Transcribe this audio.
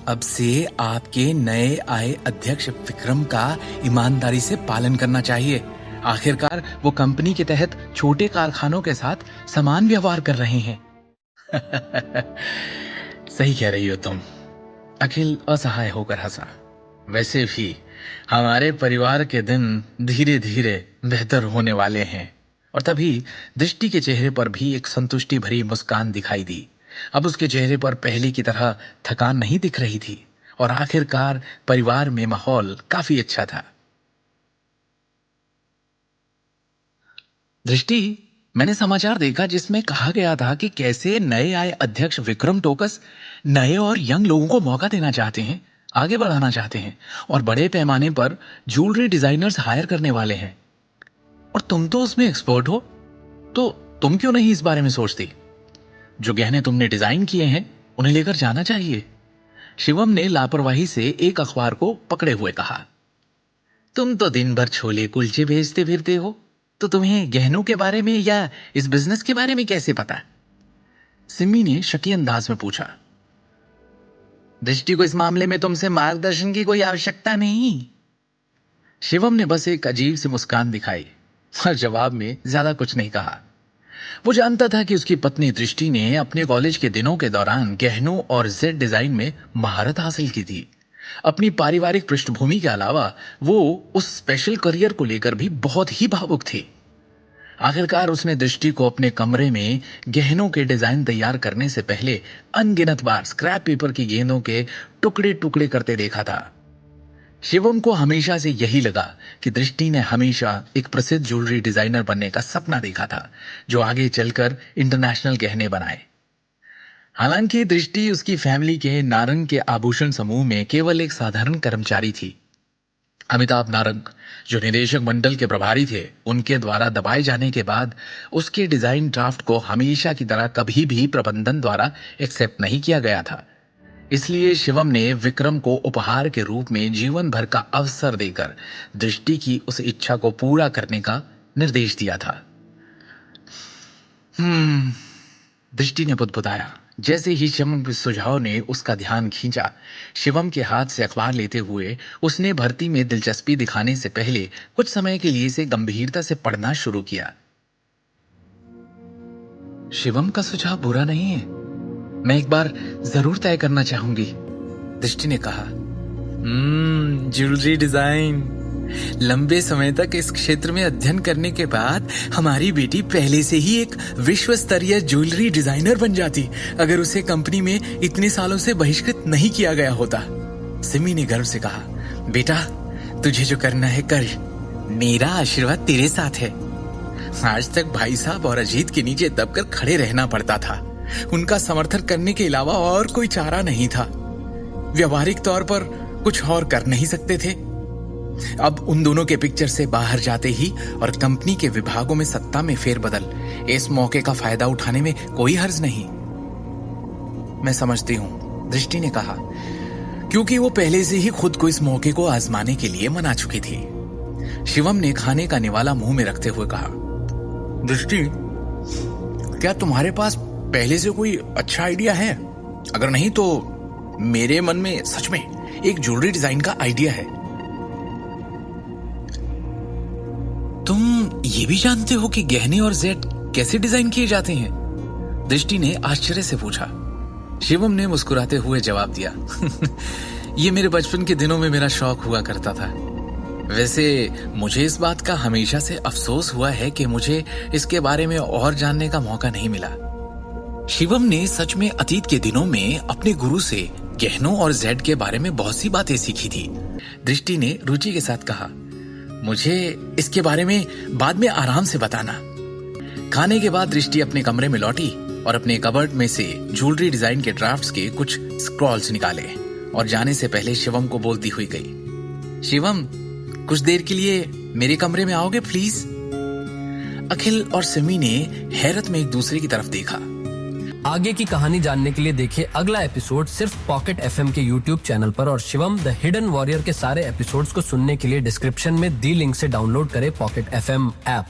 अब से आपके नए आए अध्यक्ष विक्रम का ईमानदारी से पालन करना चाहिए। आखिरकार वो कंपनी के तहत छोटे कारखानों के साथ समान व्यवहार कर रहे हैं। सही कह रही हो तुम। अखिल असहाय होकर हंसा। वैसे भी हमारे परिवार के दिन धीरे धीरे बेहतर होने वाले हैं। और तभी दृष्टि के चेहरे पर भी एक संतुष्टि भरी मुस्कान दिखाई दी। अब उसके चेहरे पर पहले की तरह थकान नहीं दिख रही थी और आखिरकार परिवार में माहौल काफी अच्छा था। दृष्टि, मैंने समाचार देखा जिसमें कहा गया था कि कैसे नए आए अध्यक्ष विक्रम टोकस नए और यंग लोगों को मौका देना चाहते हैं, आगे बढ़ाना चाहते हैं और बड़े पैमाने पर ज्वेलरी डिजाइनर्स हायर करने वाले हैं। और तुम तो उसमें एक्सपर्ट हो, तो तुम क्यों नहीं इस बारे में सोचती? जो गहने तुमने डिजाइन किए हैं उन्हें लेकर जाना चाहिए। शिवम ने लापरवाही से एक अखबार को पकड़े हुए कहा। तुम तो दिन भर छोले कुलचे बेचते फिरते हो, तो तुम्हें गहनों के बारे में या इस बिजनेस के बारे में कैसे पता? सिमी ने शकी अंदाज में पूछा। दृष्टि को इस मामले में तुमसे मार्गदर्शन की कोई आवश्यकता नहीं। शिवम ने बस एक अजीब सी मुस्कान दिखाई और जवाब में ज्यादा कुछ नहीं कहा। वो जानता था कि उसकी पत्नी दृष्टि ने अपने कॉलेज के दिनों के दौरान गहनों और जेड डिजाइन में महारत हासिल की थी। अपनी पारिवारिक पृष्ठभूमि के अलावा वो उस स्पेशल करियर को लेकर भी बहुत ही भावुक थी। आखिरकार उसने दृष्टि को अपने कमरे में गहनों के डिजाइन तैयार करने से पहले अनगिनत बार स्क्रैप पेपर की गेंदों के टुकड़े टुकड़े करते देखा था। शिवम को हमेशा से यही लगा कि दृष्टि ने हमेशा एक प्रसिद्ध ज्वेलरी डिजाइनर बनने का सपना देखा था, जो आगे चलकर इंटरनेशनल गहने बनाए। हालांकि दृष्टि उसकी फैमिली के नारंग के आभूषण समूह में केवल एक साधारण कर्मचारी थी। अमिताभ नारंग, जो निदेशक मंडल के प्रभारी थे, उनके द्वारा दबाए जाने के बाद उसके डिजाइन ड्राफ्ट को हमेशा की तरह कभी भी प्रबंधन द्वारा एक्सेप्ट नहीं किया गया था। इसलिए शिवम ने विक्रम को उपहार के रूप में जीवन भर का अवसर देकर दृष्टि की उस इच्छा को पूरा करने का निर्देश दिया था। दृष्टि ने बुदबुदाया। जैसे ही शिवम के सुझाव ने उसका ध्यान खींचा, शिवम के हाथ से अखबार लेते हुए उसने भर्ती में दिलचस्पी दिखाने से पहले कुछ समय के लिए इसे गंभीरता से पढ़ना शुरू किया। शिवम का सुझाव बुरा नहीं है, मैं एक बार जरूर तय करना चाहूंगी, दृष्टि ने कहा। Jewellery design. लंबे समय तक इस क्षेत्र में अध्ययन करने के बाद हमारी बेटी पहले से ही एक विश्व स्तरीय ज्वेलरी डिजाइनर बन जाती अगर उसे कंपनी में इतने सालों से बहिष्कृत नहीं किया गया होता। सिमी ने गर्व से कहा, बेटा तुझे जो करना है कर, मेरा आशीर्वाद तेरे साथ है। आज तक भाई साहब और अजीत के नीचे दबकर खड़े रहना पड़ता था। उनका समर्थन करने के अलावा और कोई चारा नहीं था। व्यवहारिक तौर पर कुछ और कर नहीं सकते थे। अब उन दोनों के पिक्चर से बाहर जाते ही और कंपनी के विभागों में सत्ता में फेरबदल, इस मौके का फायदा उठाने में कोई हर्ज नहीं। मैं समझती हूं, दृष्टि ने कहा, क्योंकि वो पहले से ही खुद को इस मौके को आजमाने के लिए मना चुकी थी। शिवम ने खाने का निवाला मुंह में रखते हुए कहा, दृष्टि, क्या तुम्हारे पास पहले से कोई अच्छा आइडिया है? अगर नहीं तो मेरे मन में सच में एक ज्वेलरी डिजाइन का आइडिया है। तुम ये भी जानते हो कि गहने और जेड कैसे डिजाइन किए जाते हैं? दृष्टि ने आश्चर्य से पूछा। शिवम ने मुस्कुराते हुए जवाब दिया, ये मेरे बचपन के दिनों में मेरा शौक हुआ करता था। वैसे मुझे इस बात का हमेशा से अफसोस हुआ है कि मुझे इसके बारे में और जानने का मौका नहीं मिला। शिवम ने सच में अतीत के दिनों में अपने गुरु से गहनों और जेड के बारे में बहुत सी बातें सीखी थी। दृष्टि ने रुचि के साथ कहा, मुझे इसके बारे में बाद में आराम से बताना। खाने के बाद दृष्टि अपने कमरे में लौटी और अपने कबर्ड में से ज्वेलरी डिजाइन के ड्राफ्ट्स के कुछ स्क्रॉल्स निकाले और जाने से पहले शिवम को बोलती हुई गई, शिवम कुछ देर के लिए मेरे कमरे में आओगे प्लीज? अखिल और सिमी ने हैरत में एक दूसरे की तरफ देखा। आगे की कहानी जानने के लिए देखिए अगला एपिसोड सिर्फ पॉकेट एफएम के यूट्यूब चैनल पर और शिवम द हिडन वॉरियर के सारे एपिसोड्स को सुनने के लिए डिस्क्रिप्शन में दी लिंक से डाउनलोड करें पॉकेट एफएम ऐप।